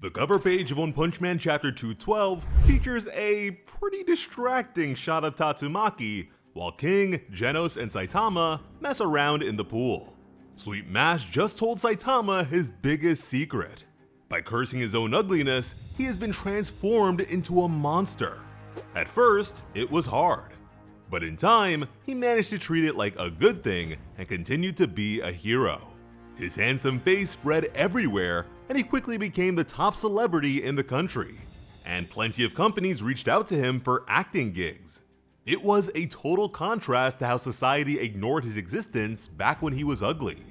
The cover page of One Punch Man Chapter 212 features a pretty distracting shot of Tatsumaki while King, Genos, and Saitama mess around in the pool. Sweet Mash just told Saitama his biggest secret. By cursing his own ugliness, he has been transformed into a monster. At first, it was hard, but in time, he managed to treat it like a good thing and continued to be a hero. His handsome face spread everywhere, and he quickly became the top celebrity in the country, and plenty of companies reached out to him for acting gigs. It was a total contrast to how society ignored his existence back when he was ugly,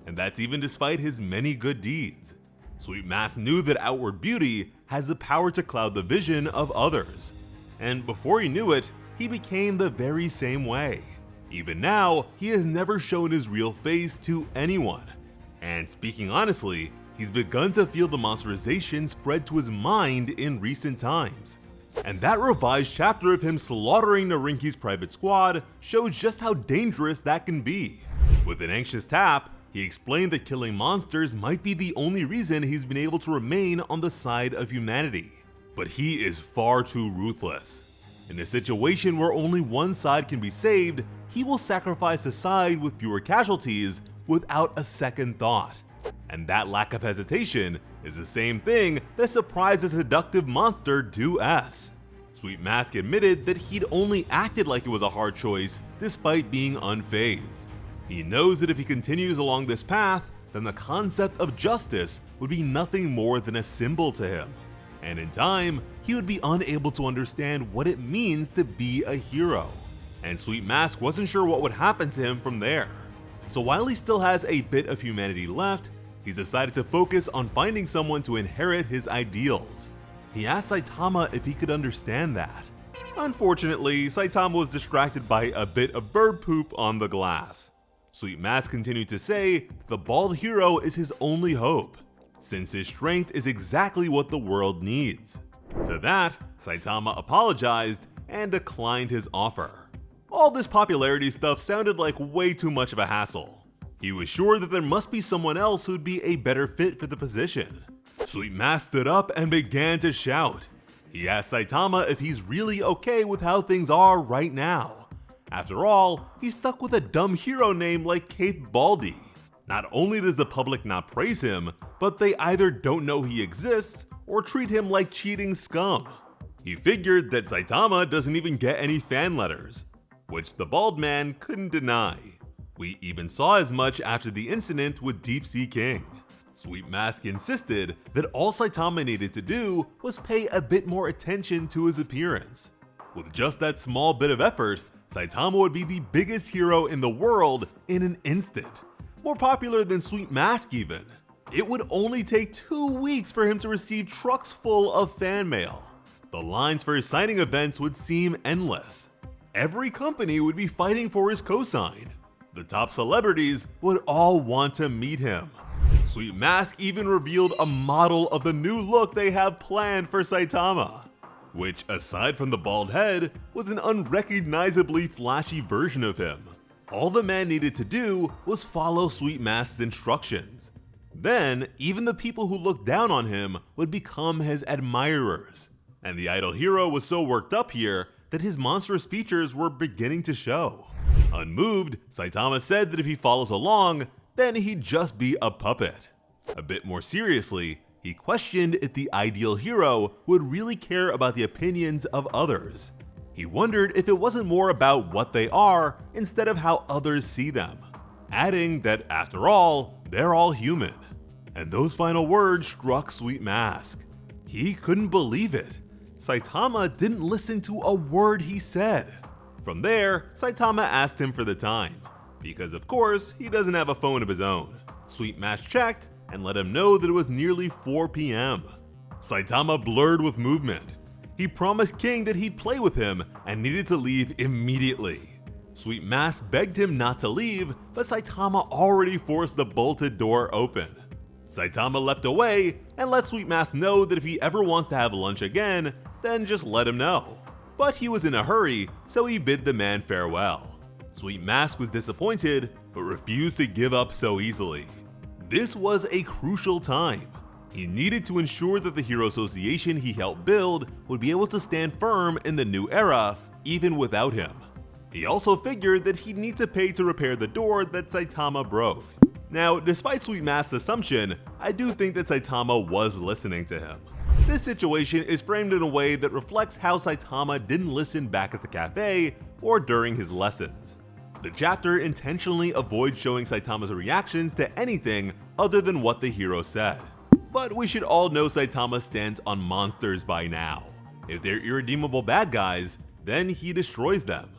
and that's even despite his many good deeds. Sweet Mask knew that outward beauty has the power to cloud the vision of others, and before he knew it, he became the very same way. Even now, he has never shown his real face to anyone, and speaking honestly, he's begun to feel the monsterization spread to his mind in recent times. And that revised chapter of him slaughtering Narinki's private squad shows just how dangerous that can be. With an anxious tap, he explained that killing monsters might be the only reason he's been able to remain on the side of humanity. But he is far too ruthless. In a situation where only one side can be saved, he will sacrifice a side with fewer casualties without a second thought. And that lack of hesitation is the same thing that surprised the seductive monster Do S. Sweet Mask admitted that he'd only acted like it was a hard choice despite being unfazed. He knows that if he continues along this path, then the concept of justice would be nothing more than a symbol to him. And in time, he would be unable to understand what it means to be a hero. And Sweet Mask wasn't sure what would happen to him from there. So while he still has a bit of humanity left, he's decided to focus on finding someone to inherit his ideals. He asked Saitama if he could understand that. Unfortunately, Saitama was distracted by a bit of bird poop on the glass. Sweet Mask continued to say the bald hero is his only hope, since his strength is exactly what the world needs. To that, Saitama apologized and declined his offer. All this popularity stuff sounded like way too much of a hassle. He was sure that there must be someone else who'd be a better fit for the position. Sweet Mask stood up and began to shout. He asked Saitama if he's really okay with how things are right now. After all, he's stuck with a dumb hero name like Cape Baldy. Not only does the public not praise him, but they either don't know he exists or treat him like cheating scum. He figured that Saitama doesn't even get any fan letters, which the bald man couldn't deny. We even saw as much after the incident with Deep Sea King. Sweet Mask insisted that all Saitama needed to do was pay a bit more attention to his appearance. With just that small bit of effort, Saitama would be the biggest hero in the world in an instant. More popular than Sweet Mask even. It would only take 2 weeks for him to receive trucks full of fan mail. The lines for his signing events would seem endless. Every company would be fighting for his cosign. The top celebrities would all want to meet him. Sweet Mask even revealed a model of the new look they have planned for Saitama, which, aside from the bald head, was an unrecognizably flashy version of him. All the man needed to do was follow Sweet Mask's instructions. Then, even the people who looked down on him would become his admirers. And the idol hero was so worked up here that his monstrous features were beginning to show. Unmoved, Saitama said that if he follows along, then he'd just be a puppet. A bit more seriously, he questioned if the ideal hero would really care about the opinions of others. He wondered if it wasn't more about what they are instead of how others see them, adding that after all, they're all human. And those final words struck Sweet Mask. He couldn't believe it. Saitama didn't listen to a word he said. From there, Saitama asked him for the time, because of course, he doesn't have a phone of his own. Sweet Mask checked and let him know that it was nearly 4 p.m. Saitama blurred with movement. He promised King that he'd play with him and needed to leave immediately. Sweet Mask begged him not to leave, but Saitama already forced the bolted door open. Saitama leapt away and let Sweet Mask know that if he ever wants to have lunch again, then just let him know. But he was in a hurry, so he bid the man farewell. Sweet Mask was disappointed, but refused to give up so easily. This was a crucial time. He needed to ensure that the Hero Association he helped build would be able to stand firm in the new era, even without him. He also figured that he'd need to pay to repair the door that Saitama broke. Now, despite Sweet Mask's assumption, I do think that Saitama was listening to him. This situation is framed in a way that reflects how Saitama didn't listen back at the cafe or during his lessons. The chapter intentionally avoids showing Saitama's reactions to anything other than what the hero said. But we should all know Saitama stands on monsters by now. If they're irredeemable bad guys, then he destroys them.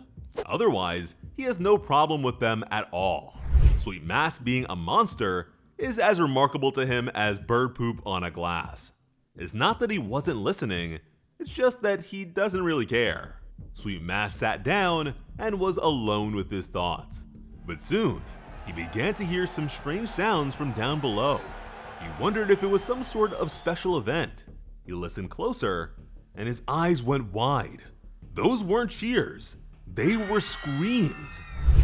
Otherwise, he has no problem with them at all. Sweet Mask being a monster is as remarkable to him as bird poop on a glass. It's not that he wasn't listening, it's just that he doesn't really care. Sweet Mask sat down and was alone with his thoughts. But soon, he began to hear some strange sounds from down below. He wondered if it was some sort of special event. He listened closer, and his eyes went wide. Those weren't cheers, they were screams.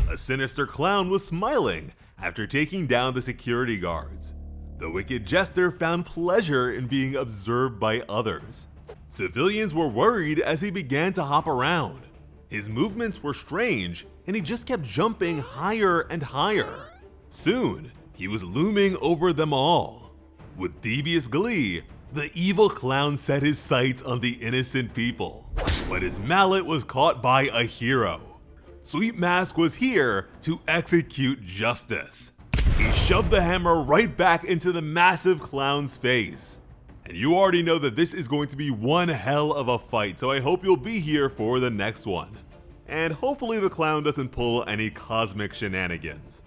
A sinister clown was smiling after taking down the security guards. The wicked jester found pleasure in being observed by others. Civilians were worried as he began to hop around. His movements were strange, and he just kept jumping higher and higher. Soon, he was looming over them all. With devious glee, the evil clown set his sights on the innocent people, but his mallet was caught by a hero. Sweet Mask was here to execute justice. He shoved the hammer right back into the massive clown's face. And you already know that this is going to be one hell of a fight, so I hope you'll be here for the next one. And hopefully the clown doesn't pull any cosmic shenanigans.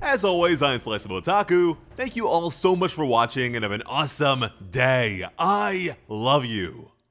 As always, I'm Slice of Otaku. Thank you all so much for watching and have an awesome day. I love you.